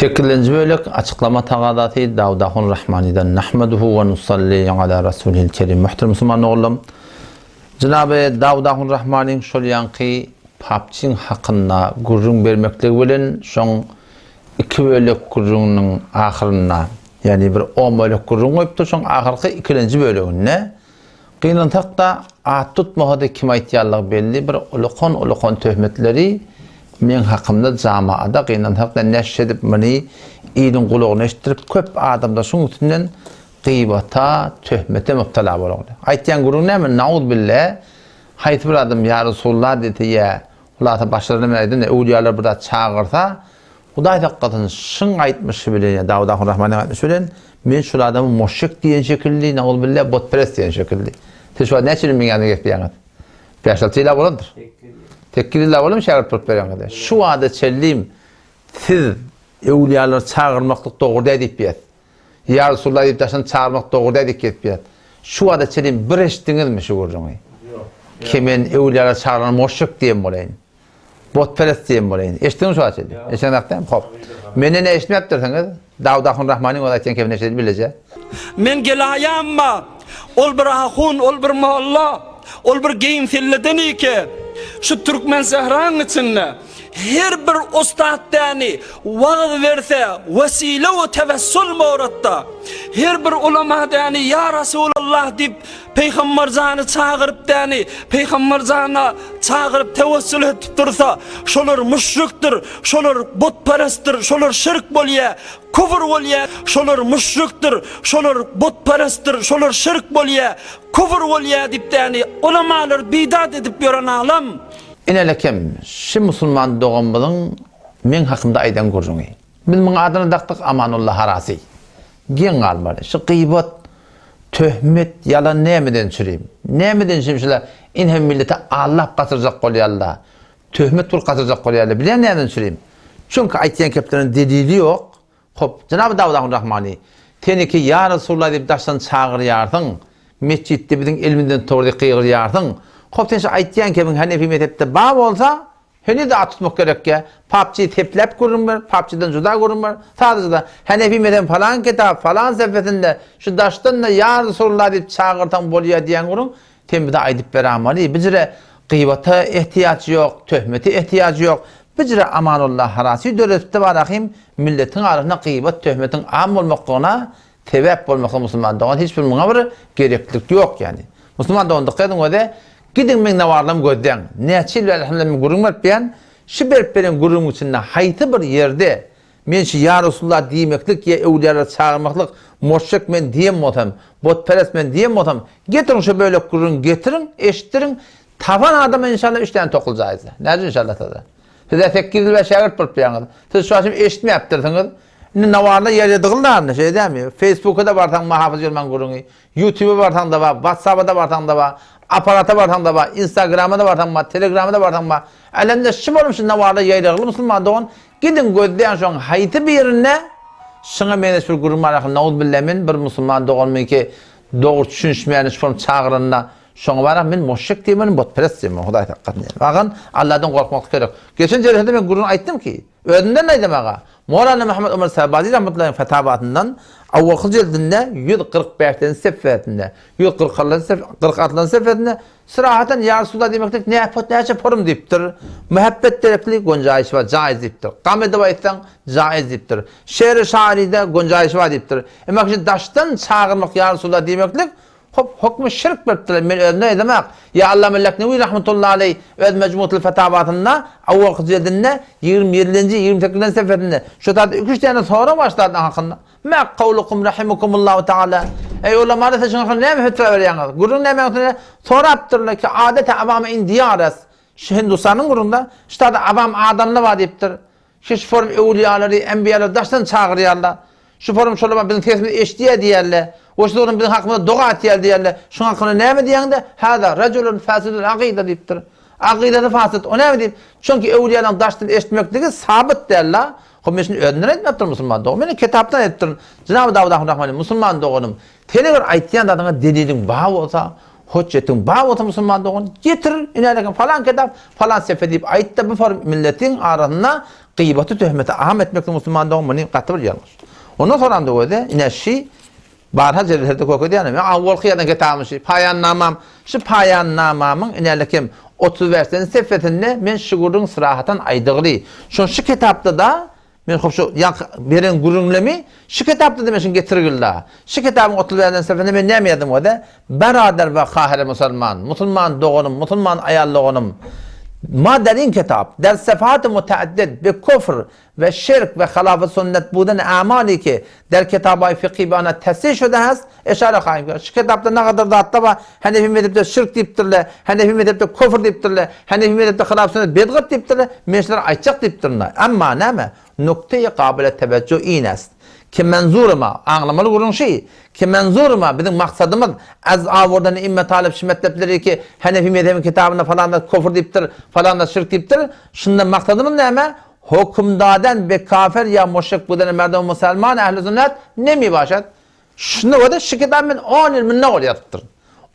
8. bölük açıklama taqadatı Davudahun Rahmani'den nahmeduhu ve nusalli ala Rasulil Kerim. Muhterem Müslüman oğlum, Cenab-ı Davudahun Rahmani'nin şol yankı papçın hakkında gurrun vermekle bilen şon 2 bölük gurrunun ahirina, yani bir 10 bölük gurrun koyuptu, şon ahirki 2. bölüğüne qiyinantakta at tutmahada kim aytiyallığı belli bir ulukon töhmetleri men hakkımda camaada qiyinantakta neşredip meni iyinin kulağını eştirip köp adamda şun üstünden gıybata, töhmete müptela bolağını. Aytiyan gurrun ne? Naud billah. Hayt bir adam ya Resulullah dedi ya, ulata başlarına meydin evliyalar burada çağırsa, Huday hakikaten şın aytmış bilen, Davudahun Rahman'ın aytmış bilen, men şul adamı moşrik diyen şekilli, naud billah botperest diyen şekilli. Teşva ne çilim minganı geçtiğiniz? 5-6 yıl olandır. Tekkil yıl olanım şerit botperest. Şu adı çellim, siz evliyalar çağırmaklık doğru dedik biyet. Ya Resulullah deyip taşın çağırmak doğru dedik biyet. Şu adı çellim bir eştiniz mi şu gurcunu? Kimin evliyalar çağıran moşrik diyen bolayın. Botperest diyen bolayın. Eştiniz şu adı çellim. Eşten aktarım. Hop. Mene ne eşitme yaptırsanız, Davudahun Rahman'ın odayken kevin eşitini bileceğiz. Men gelayamma, ol bir ahun, ol bir mahalla, ol bir geyim filledeni ki, şu Türkmen Zehra'nın içinde, her bir ustadtani vaaz verse, vesile ve tevessül mevratta, her bir ulama dani, ya Resulallah deyip, Peygamber zanı çağırıp dani, Peygamber zanı çağırıp tevessül etip dursa, şolar müşriktir, şolar butperesttir, şolar şirk bolye, kufur bolye, şolar müşriktir, şolar butperesttir, şolar şirk bolye, kufur bolye deyip dani, ulamalar bidat edip yoran alam. İnelekem, şu Müslüman doğumbalın men hakkında aydan gurcunu. Bilmin adını daqtık Amanullah Harasi. Gen almalı. Şu gıybat, töhmet, yalan nemeden çüreyim. Nemeden şimşiler, inhem millete Allah qatıracak qolyallah. Töhmet bul qatıracak qolyallah. Bilen nemeden çüreyim. Çünkü aytiyen keplerin delili yok. Hop, Cenab-ı Davudahun Rahmani, teniki ya Resulullah deyip daştan çağır yardın, mescitte bizim ilminden tordi qıyır yardın. Hop, tenişe aytiyen kepin Hanefi mezhepte bağ olsa, heni de tutmak gerek ya. Papçıyı teplep kurun var, papçıdan juda kurun var. Sadece da Hanefi mezhep falan kitap, falan sefetinde, şu daştan da ya Resulullah deyip çağırtan bolya diyen kurun, temide aydip beramali. Bizire gıybata ihtiyacı yok, töhmete ihtiyacı yok. Bizire Amanullah Harasi döretip var akım, milletin arasında gıybat, töhmetin am olmakına, tevep olmakına Müslüman doğan hiçbir münavır gereklilik yok yani. Müslüman doğan dıkkatın o da, gidin men navarlam gödden. Neçil ve elhamdülillah gurun var bilen, şu berperen gurun içinde haytı bir yerde, men şu ya Resulullah diyemeklik, ya evliyalar çağırmaklık, moşrik men diyem otam, botperest men diyem otam. Getirin şu böyle gurun, getirin, eşittirin, tavan adama inşallah 3 tane tokulacağız. Nerede inşallah tadı? Size 8 yıl ve şehirt bırtlayanız. Siz şu an şimdi eşitme yaptırdınız. Navarla yerlediklerine şey değil mi? Facebook'a da vartan muhafız yılman gurunu, YouTube'a vartan da var, WhatsApp'a da vartan da var, aparata vartan da var, Instagram'a da vartan var, Telegram'a da vartan var. Elinde şım olmuş navarla yerledikler Müslüman doğun. Gidin gözleyen şu an haytı bir yerine, şuna menes bir gurun var. Naud billamin bir Müslüman doğun ki doğru düşünüşmeyen şu form çağırınla. Şoňa barak men moşrik diýmenim, botperest diýmenim. Hudaý taqqatny. Bagyn Allahdan gorkmak gerek. Geçen jerhede men gurun aýtdym ki, özünden aýdym aga. Mawlana Muhammed Ömer Sabazi rahmetullahi fetabatından awwalky jildinde 145-den sefetinde, 146-dan sefetinde sırahatan ya Resulullah diýmekde näçe forum diýipdir. Muhabbet terekli gonjaýyş bar, jaiz diýipdir. Gamede aýtsan jaiz diýipdir. Şeýre şairide gonjaýyş bar diýipdir. Emek şu daşdan çağırmak ya Resulullah diýmeklik hop hukmu şirk bertler men özüne demek ya Allah melleknevi rahmetullahi aleyh öz mecmuatul fetavatında awwal jildinde 27-nji 28-den seferinde şu taýda 2-3 tane soru başlady hakkında ma qawlukum rahimakumullahu taala ey ulamalar şoňa näme fetva berýäňiz gurun näme sorapdyrlar ki adete awam indiyaras şu Hindistan'ın gurunda şu taýda awam adamlar var diýipdir şu form evliyalary enbiyalar daşdan çağırýarlar şu form şolama bizim tesbih eşdiýär diýerler. O şuların bizim hakkımda doğa etiyel diýerler. Şoň hakkında näme diýende? Hada raculun fasidul aqida diýipdir. Aqidada fasid. O näme diýip? Çünki evliýalaryň daşdan eşitmekligi sabit diýerler. Hop men öňden etmepdir Müslüman dogy. Meni kitapdan etdim. Cenab-ı Davudahun Rahmani Müslüman dogunum. Teneger aýtýan adaňa deliliň bar bolsa, hüccetin bar bolsa Müslüman dogun getir, inelegen falan kitap, falan sefer diýip aýtdy bu milletin arasynda gıybeti töhmeti aham etmekle Müslüman doğum bunu katı bir yanlış. Ondan sonra da öyle ineşi barha cerrahete koku diyelim. Avval kıyadan getirmiş. Payannamam. Şu payannamamın inerlekim 30 versinin sefetinde men şugurun sırahatan aydığırı. Şu kitapta da men hop şu beren gurunlemi şu kitapta da men getirgilla. Şu kitabın 30 versinin sefetinde men nemeyedim o da beraber ve kahire Müslüman doğunum, Müslüman ayallığınım. Ma derin kitap, der sefahat-ı müteaddid bi kufr ve şirk ve halafet sünnet buden amali ki der kitabı fıkhi bana tesih şude has, eşare kayım. Şu kitapta ne kadar da hatta var, Hanefi mezhepte şirk deyiptirler, Hanefi mezhepte kufr deyiptirler, Hanefi mezhepte halafet sünnet bedgat deyiptirler, meşler ayçak deyiptirler. Ama neme? Nuktayı kabile teveccüh inest. Ki menzuruma, anlamalı gurun şey, ki menzuruma bizim maksadımız az avordan imme talip şimetlepleri ki Hanefi mezhebi kitabında falan da kufur deyiptir, falan da şirk deyiptir. Şundan maksadımız ne ama? Hükümdaden be kafir ya müşrik bu denen merdum Müslüman ehl-i sünnet ne mi başat? Şunu o da şu kitabın 10 ilmin ne olayatıktır.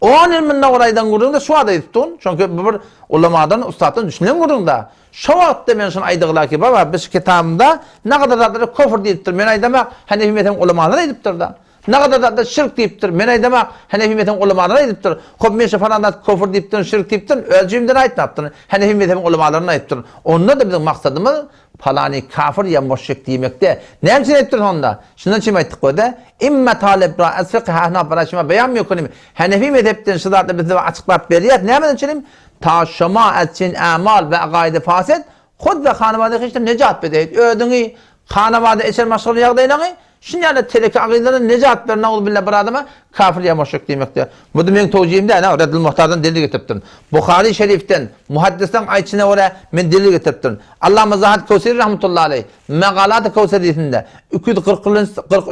10 ilmin ne olaydan gurunda şu adı yutun. Çünkü bir ulamadan, ustaddan düşünen gurunda. Şu vakitte ben şunu aydıgılar ki baba biz kitabımda ne kadar da kufur deyiptir. Men aydamak Hanefi mezhebi ulamalar ediptir da. Ne kadar da şirk deyiptir. Men aydamak Hanefi mezhebi ulamalar ediptir. Hop meşe falan da kufur deyiptir, şirk deyiptir. Ölçüyümden aytmaptır. Hanefi mezhebi ulamalarına ayttir. Onda da bizim maksadımız falani kafir ya müşrik demekte. Ne için ettir onda? Şundan için ayttık o da imme talib ra asfiqh ahna baraşma beyan mı yokunim. Hanefi mezhepten şidatla bize açıklayıp beriyat. Ne hemen içelim? Ta şama etsin amal ve akaide faset khud ve hanavada işte necat bedeyt. Ödünü hanavada eşer maşgul yağdaylanı şimdi yani teleki akidelerine necat ver naul billah bir adama kafir ya müşrik demektir. Bu da benim tevcihimde ne? Reddül Muhtar'dan delil getirdim. Bukhari Şerif'ten, muhaddisten ayçine oraya men delil getirdim. Allame Zahid Kevseri rahmetullahi aleyh Megalat-ı Kevseri'sinde 243.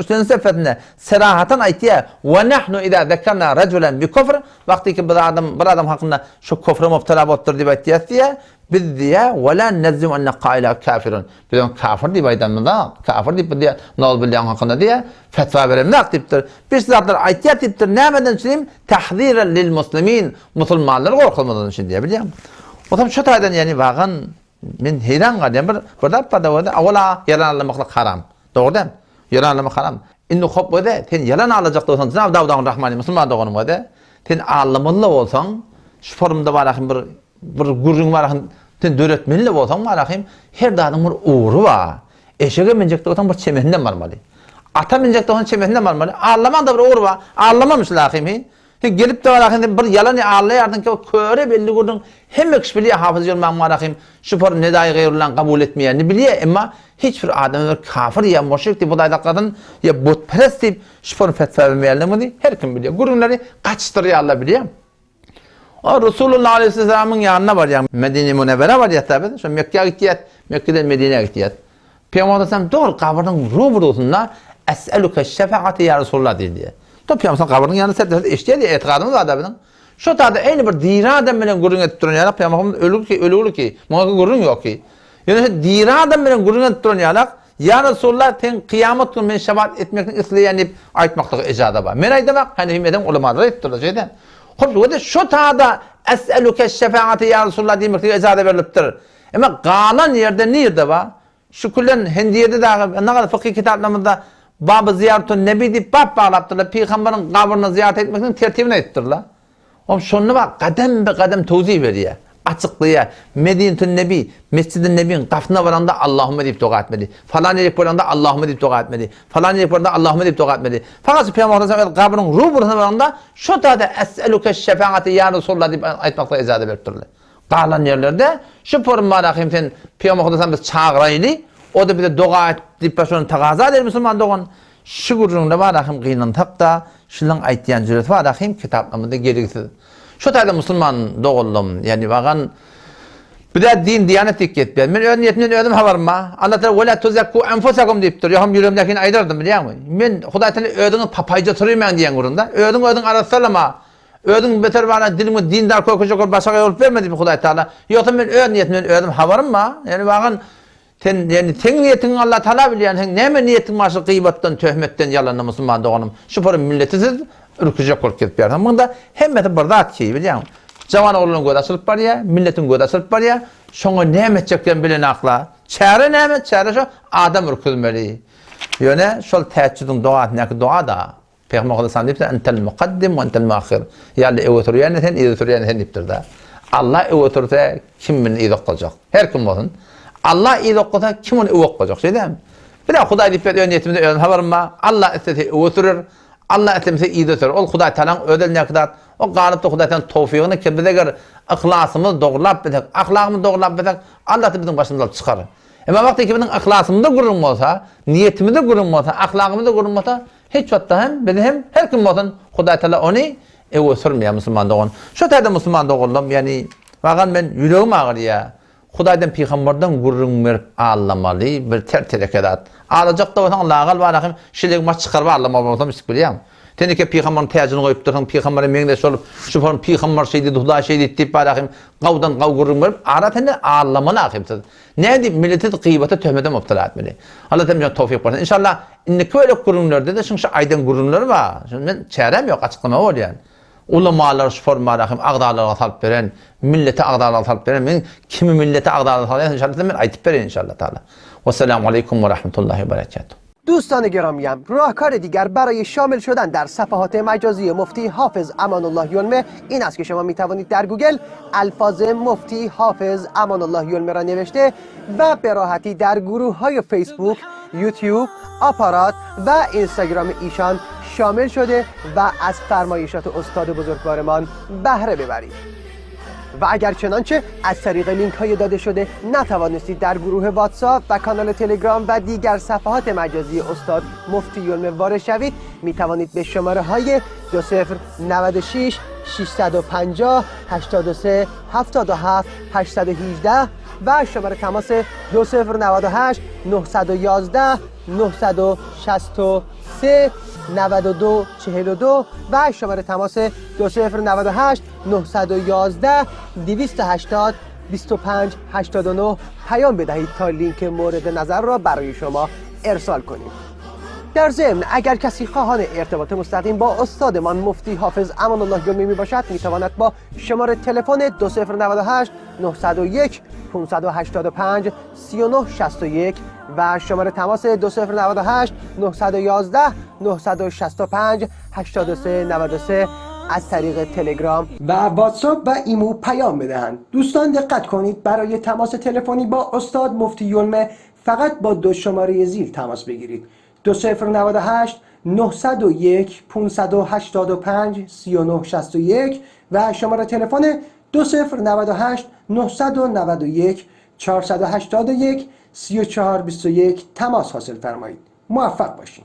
sefetinde serahatan aytiye ve nahnu idâ zekerna reculen bi kufr vakti ki bir adam hakkında şu kufre müptela bottur diye aytiye diye biz diye ve la nezzim enne kaila kafirun. Biz on kafir diye aydan da kafir diye naul billah hakkında diye fetva verelim deyiptir. Biz zatlar aytiye deyiptir. Nämeden söyleyeyim? Tahziren lil muslimin. Musulmanlar korkulmadan için diye biliyor musun? O zaman şu taydan yani bağın men heyran qalyam bir dappada wada awala yalan almakla haram. Doğru değil mi? Yalan almak haram. Indi hop wada sen yalan alacak bolsan Cenab-ı Davud'un Rahmani Müslüman doğanım wada. Sen alımlı bolsan şu formda barakim bir gurrun barakim sen döretmeli bolsan barakim her dadın bir uğru var. Eşege minjekde bolsan bir çemeninden barmaly. Ata minjekde bolsan çemeninden barmaly. Ağlaman da bir uğru var. Ağlamamış lakim. Gelip de barakim bir yalan ağlayardın ki köre belli gurdun. Hem kişi biliyor hafız yolman barakim şu form nedayı gayrullah kabul etmeyenini biliyor ama hiçbir adam kafir ya müşrik diye bu daydakladın ya butperest deyip şu form fetva vermeyenler mi? Her kim biliyor. Gurunları kaçtırıyor Allah biliyor. O Resulullah Aleyhisselam'ın yanına var ya Medine-i Münevvere var ya tabi. Şu Mekke'ye gittiyat, Mekke'den Medine'ye gittiyat. Peygamber Aleyhisselam doğru kabrının ruburusunda es'eluke şefaati ya Resulullah diye. Peygamber kabrının yanına sertleşti. İşte diye etikadımız var tabi. Şu tadı aynı bir dira adam bilen gurun etip duran yalak. Peygamberimiz ölür ki. Muhakkak gurun yok ki. Yani dira adam bilen gurun etip duran yalak. Ya Resulullah ten kıyamet günü men şefaat etmekten isteyenip aytmaklığı icada var. Men aydamak hani himeden ulamaları etip duracaktan. Hop şu tadı es'eluke şefaati ya Resulullah demekten icada veriliptir. Ama qalan yerde nerede var? Şu kullen Hindiye'de de ne kadar fıkıh kitaplarında babı ziyaretün nebi deyip bab bağlaptırlar. Peygamberin kabrını ziyaret etmekten tertibine ettirler. Oğlum şunu bak kadem be kadem tevzih veriyor. Açıklıyor. Medine-i Nebi, Mescid-i Nebi'nin kafına varanda Allahümme deyip dua etmedi. Falan yere varanda Allahümme deyip dua etmedi. Falan yere varanda Allahümme deyip dua etmedi. Fakat Peygamber Aleyhisselam kabrının ruhuna varanda şu da es'eluke şefaati ya Resulullah deyip aytmakla icade veriptirler. Kalan yerlerde şu form barakim sen Peygamber Aleyhisselam biz çağıraylı. O da bir de dua edip başını takaza eder Müslüman doğan. Şu gururunda barakim kıyınan takta. Şundan aytyan cüret barakim kitaplarımızda gereksiz. Şu tarzda Müslüman doğuldum. Yani bakın bir de din diyanet dikkat ben. Ben niyetimden ödüm havarma. Allah Teala "Vela tuzakku enfusakum" deyip duruyor. Ham yüreğimdekini aydardım biliyor musun? Ben Hudaý Teala ödünü papayca turayım ben diyen gurunda. Ödün arasallama. Ödün beter bana dilimi dindar kokacak başka yol vermedi mi Hudaý Teala? Yoksa ben niyetimden ödüm havarma. Yani bakın yani ten niyetin Allah Teala biliyor. Yani neme niyetin maşıl gıybetten, töhmetten yalanla Müslüman doğanım. Şu para milletisiz ürkücek olup gidip yardım. Bunda hemmeti bardat ki biliyor musun? Jaman oğlunun göz açılıp var ya, milletin göz açılıp var ya, şoňa näme çekden bilen akla. Çäre näme? Çäre şo adam ürkülmeli. Ýöne şol täçüdüň doğa näki doğa da Peygamber sallallahu aleyhi ve sellem entel muqaddim ve entel muahhir. Yani öwtürýän sen, ýetürýän sen dipdir da. Allah öwtürse kim bilen ýet okajak? Her kim bolsun. Allah ýet okasa kim onu okajak? Şeýdem. Bila Hudaý diýip ýön ýetimde ýön habarma. Allah istese öwtürür. Allah etmese ýet ötür. Ol Hudaý talan ödel näkidat. O galypda Hudaýdan tawfigyny kirdiler. Ihlasymyzy dogurlap bitek, ahlakymyzy dogurlap bitek, Allah da biziň başymyzdan çykar. Emma wagtda ki biziň ihlasymyz da gurrun bolsa, niýetimiz de gurrun bolsa, ahlakymyz da gurrun bolsa, hiç wagtda hem bizi hem her kim bolsun Hudaý taala ony öwsürmeýär musulman dogan. Şo täze musulman doguldum, ýani wagan men ýüregim agyrýar. Hudaýdan peýgamberden gurrun berip allamaly bir terterekedat. Alajak da bolsaň lagal barahym şileg maç çykaryp allama bolsam isik bilýär. Tenike peýgamberin täjini goýup durýan peýgamberi meňde şolup şu form peýgamber şeýdi, Hudaý şeýdi diýip barahym gawdan gaw gurrun berip aratynda allamaly ahymsyz. Näde milleti gybata töhmete mubtala etmeli. Allah temja tawfik bersin. İnşallah indi köýle gurrunlarda da şunşa aýdan gurrunlar bar. Men çärem ýok açyklama bolýan. Ulamalar şu formarahym agdalarga salyp beren, millete agdalarga salyp beren, men kimi millete agdalarga salýan inşallah men aýtyp berin inşallah taala. Wassalamu aleykum ve rahmetullahi ve berekatuh. دوستان گرامیم راهکار دیگر برای شامل شدن در صفحات مجازی مفتی حافظ امان الله یلمه این است که شما می توانید در گوگل الفاظ مفتی حافظ امان الله یلمه را نوشته و به راحتی در گروه های فیسبوک، یوتیوب، آپارات و اینستاگرام ایشان شامل شده و از فرمایشات استاد بزرگوارمان بهره ببرید. و اگر چنانچه از طریق لینک های داده شده نتوانستید در گروه واتساپ و کانال تلگرام و دیگر صفحات مجازی استاد مفتی یلمه وارد شوید، می توانید به شماره های 2096 650 83 77 818 و شماره تماس 2098 911 963 92 42 و شماره تماس 2098 911 280 25 89 پیام بدهید تا لینک مورد نظر را برای شما ارسال کنیم. در ضمن اگر کسی خواهان ارتباط مستقیم با استادمان مفتی حافظ امان الله یلمی می باشد می تواند با شماره تلفن 2098 901 585 3961 و شماره تماس 2098 911 965 83 93 از طریق تلگرام و واتساپ و ایمو پیام بدهند. دوستان دقت کنید، برای تماس تلفنی با استاد مفتی یلمه فقط با دو شماره زیر تماس بگیرید: 2098 901 585 3961 و شماره تلفن 2098 991 481 3421 تماس حاصل فرمایید. موفق باشید.